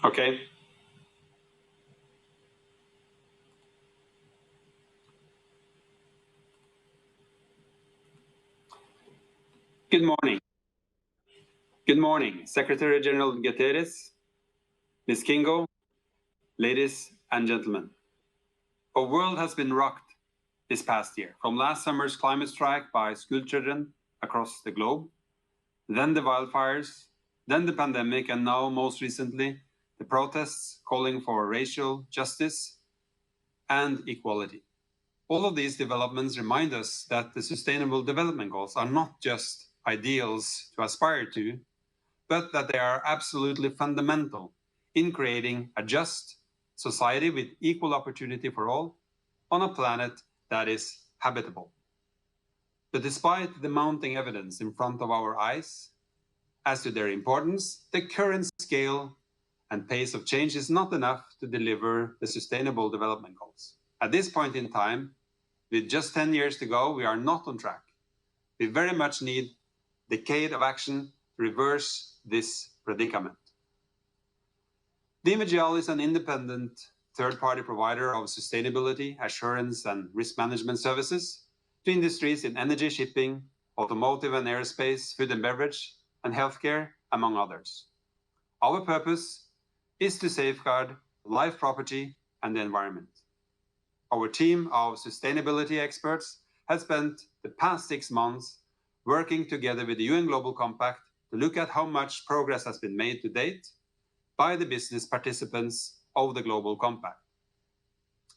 Okay. Good morning. Good morning, Secretary General Guterres, Ms. Kingo, ladies and gentlemen. Our world has been rocked this past year, from last summer's climate strike by school children across the globe, then the wildfires, then the pandemic, and now, most recently, the protests calling for racial justice and equality. All of these developments remind us that the Sustainable Development Goals are not just ideals to aspire to, but that they are absolutely fundamental in creating a just society with equal opportunity for all on a planet that is habitable. But despite the mounting evidence in front of our eyes as to their importance, the current scale and pace of change is not enough to deliver the Sustainable Development Goals. At this point in time, with just 10 years to go, we are not on track. We very much need a decade of action to reverse this predicament. DNV-GL is an independent third-party provider of sustainability, assurance, and risk management services to industries in energy, shipping, automotive and aerospace, food and beverage, and healthcare, among others. Our purpose is to safeguard life, property, and the environment. Our team of sustainability experts has spent the past 6 months working together with the UN Global Compact to look at how much progress has been made to date by the business participants of the Global Compact.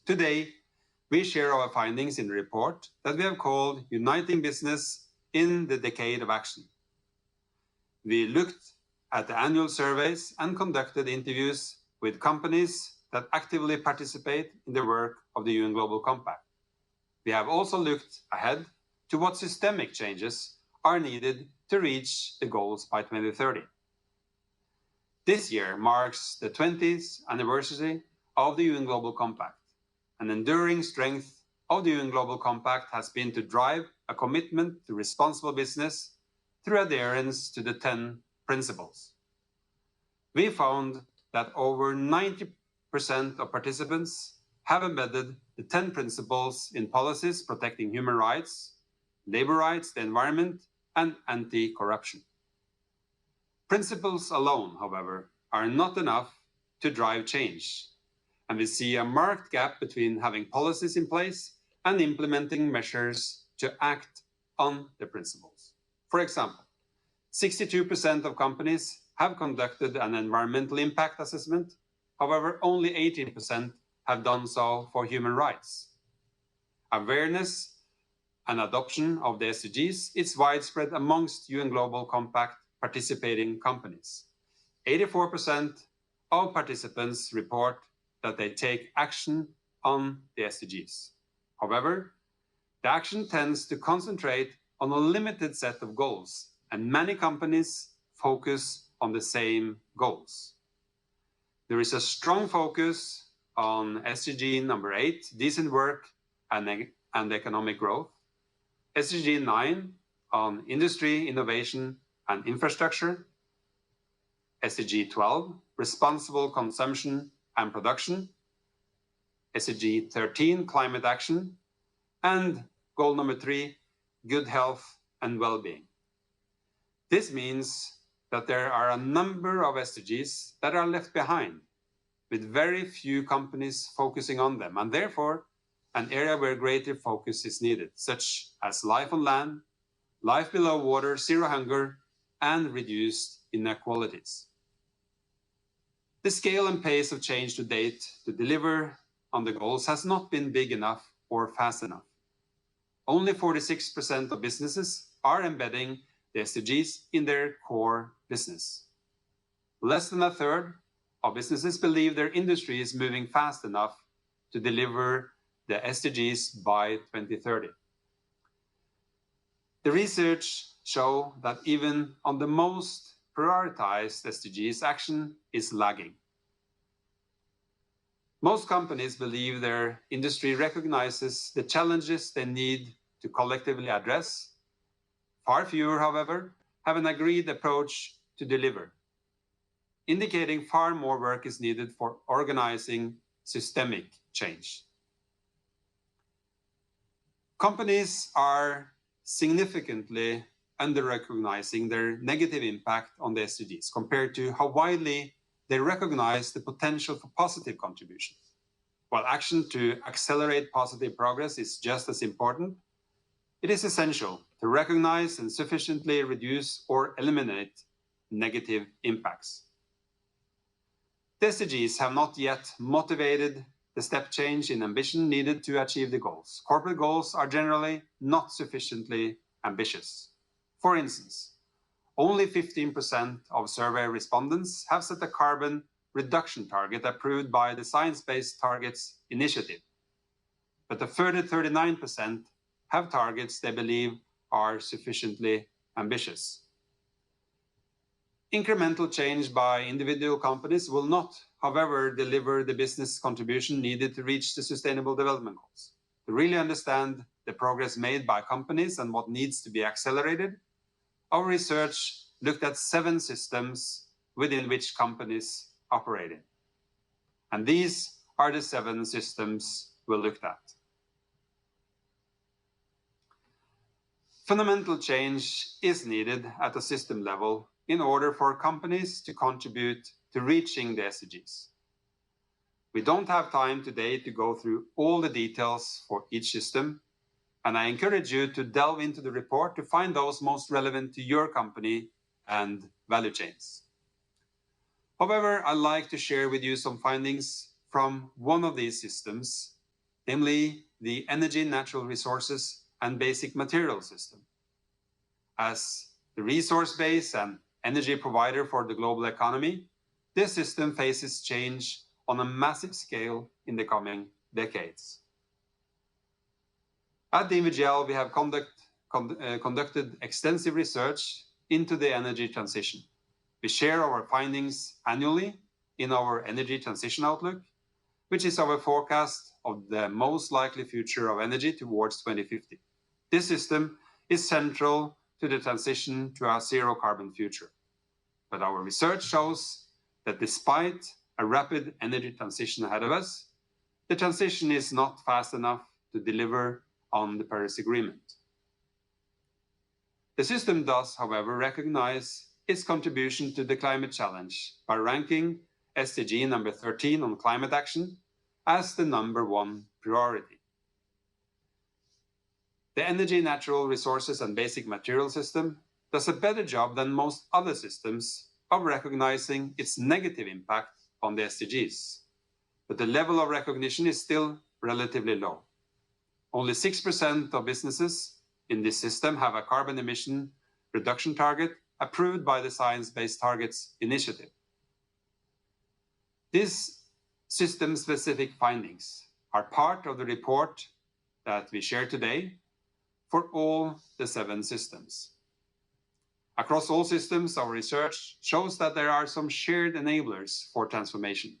Today, we share our findings in a report that we have called Uniting Business in the Decade of Action. We looked at the annual surveys and conducted interviews with companies that actively participate in the work of the UN Global Compact. We have also looked ahead to what systemic changes are needed to reach the goals by 2030. This year marks the 20th anniversary of the UN Global Compact. An enduring strength of the UN Global Compact has been to drive a commitment to responsible business through adherence to the 10 Principles. We found that over 90% of participants have embedded the 10 Principles in policies protecting human rights, labor rights, the environment, and anti-corruption. Principles alone, however, are not enough to drive change, and we see a marked gap between having policies in place and implementing measures to act on the principles. For example, 62% of companies have conducted an environmental impact assessment. However, only 18% have done so for human rights. Awareness and adoption of the SDGs is widespread amongst UN Global Compact participating companies. 84% of participants report that they take action on the SDGs. However, the action tends to concentrate on a limited set of goals, and many companies focus on the same goals. There is a strong focus on SDG number 8, decent work and economic growth, SDG 9 on industry, innovation, and infrastructure, SDG 12, responsible consumption and production, SDG 13, climate action, and goal number 3, good health and well-being. This means that there are a number of SDGs that are left behind, with very few companies focusing on them, and therefore an area where greater focus is needed, such as life on land, life below water, zero hunger, and reduced inequalities. The scale and pace of change to date to deliver on the goals has not been big enough or fast enough. Only 46% of businesses are embedding the SDGs in their core business. Less than a third of businesses believe their industry is moving fast enough to deliver the SDGs by 2030. The research shows that even on the most prioritized SDGs, action is lagging. Most companies believe their industry recognizes the challenges they need to collectively address. Far fewer, however, have an agreed approach to deliver. indicating far more work is needed for organizing systemic change. Companies are significantly under-recognizing their negative impact on the SDGs compared to how widely they recognize the potential for positive contributions. While action to accelerate positive progress is just as important, it is essential to recognize and sufficiently reduce or eliminate negative impacts. The SDGs have not yet motivated the step change in ambition needed to achieve the goals. Corporate goals are generally not sufficiently ambitious. For instance, only 15% of survey respondents have set a carbon reduction target approved by the Science Based Targets initiative, but a further 39% have targets they believe are sufficiently ambitious. Incremental change by individual companies will not, however, deliver the business contribution needed to reach the Sustainable Development Goals. To really understand the progress made by companies and what needs to be accelerated, our research looked at 7 systems within which companies operate in. And these are the 7 systems we looked at. Fundamental change is needed at a system level in order for companies to contribute to reaching the SDGs. We don't have time today to go through all the details for each system, and I encourage you to delve into the report to find those most relevant to your company and value chains. However, I'd like to share with you some findings from one of these systems, namely the Energy, Natural Resources and Basic Materials system. As the resource base and energy provider for the global economy, this system faces change on a massive scale in the coming decades. At DNV-GL, we have conducted extensive research into the energy transition. We share our findings annually in our Energy Transition Outlook, which is our forecast of the most likely future of energy towards 2050. This system is central to the transition to a zero-carbon future. But our research shows that despite a rapid energy transition ahead of us, the transition is not fast enough to deliver on the Paris Agreement. The system does, however, recognize its contribution to the climate challenge by ranking SDG number 13 on climate action as the #1 priority. The Energy, Natural Resources and Basic Material system does a better job than most other systems of recognizing its negative impact on the SDGs, but the level of recognition is still relatively low. Only 6% of businesses in this system have a carbon emission reduction target approved by the Science Based Targets initiative. These system-specific findings are part of the report that we share today for all the 7 systems. Across all systems, our research shows that there are some shared enablers for transformation.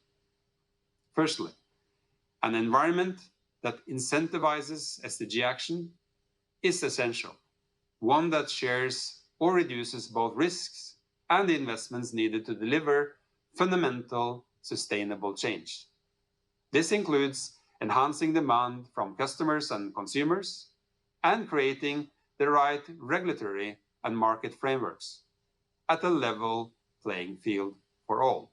Firstly, an environment that incentivizes SDG action is essential, one that shares or reduces both risks and the investments needed to deliver fundamental sustainable change. This includes enhancing demand from customers and consumers and creating the right regulatory and market frameworks at a level playing field for all.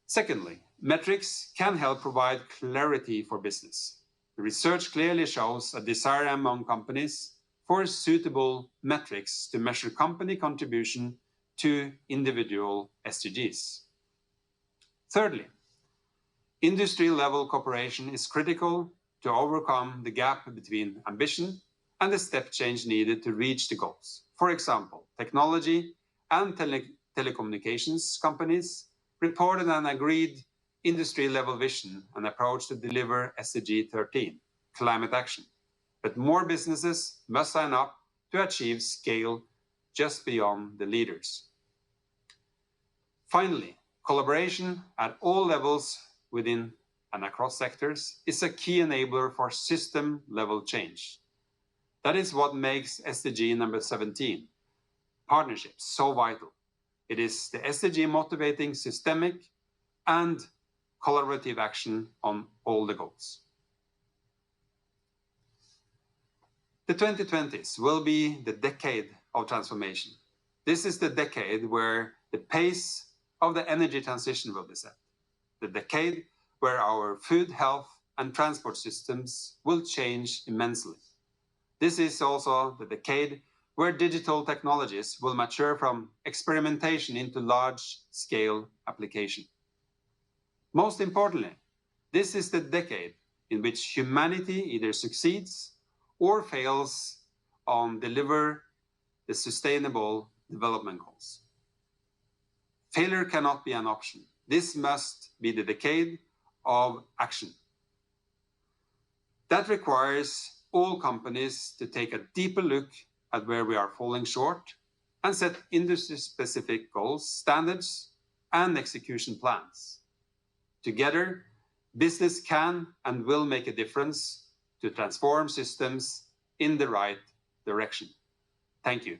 Secondly, metrics can help provide clarity for business. The research clearly shows a desire among companies for suitable metrics to measure company contribution to individual SDGs. Thirdly, industry-level cooperation is critical to overcome the gap between ambition and the step change needed to reach the goals. For example, technology and telecommunications companies reported an agreed industry-level vision and approach to deliver SDG 13, climate action. But more businesses must sign up to achieve scale just beyond the leaders. Finally, collaboration at all levels within and across sectors is a key enabler for system-level change. That is what makes SDG number 17, partnerships, so vital. It is the SDG motivating systemic and collaborative action on all the goals. The 2020s will be the decade of transformation. This is the decade where the pace of the energy transition will be set. The decade where our food, health, and transport systems will change immensely. This is also the decade where digital technologies will mature from experimentation into large-scale application. Most importantly, this is the decade in which humanity either succeeds or fails on deliver the sustainable development goals. Failure cannot be an option. This must be the decade of action. That requires all companies to take a deeper look at where we are falling short and set industry-specific goals, standards, and execution plans. Together, business can and will make a difference to transform systems in the right direction. Thank you.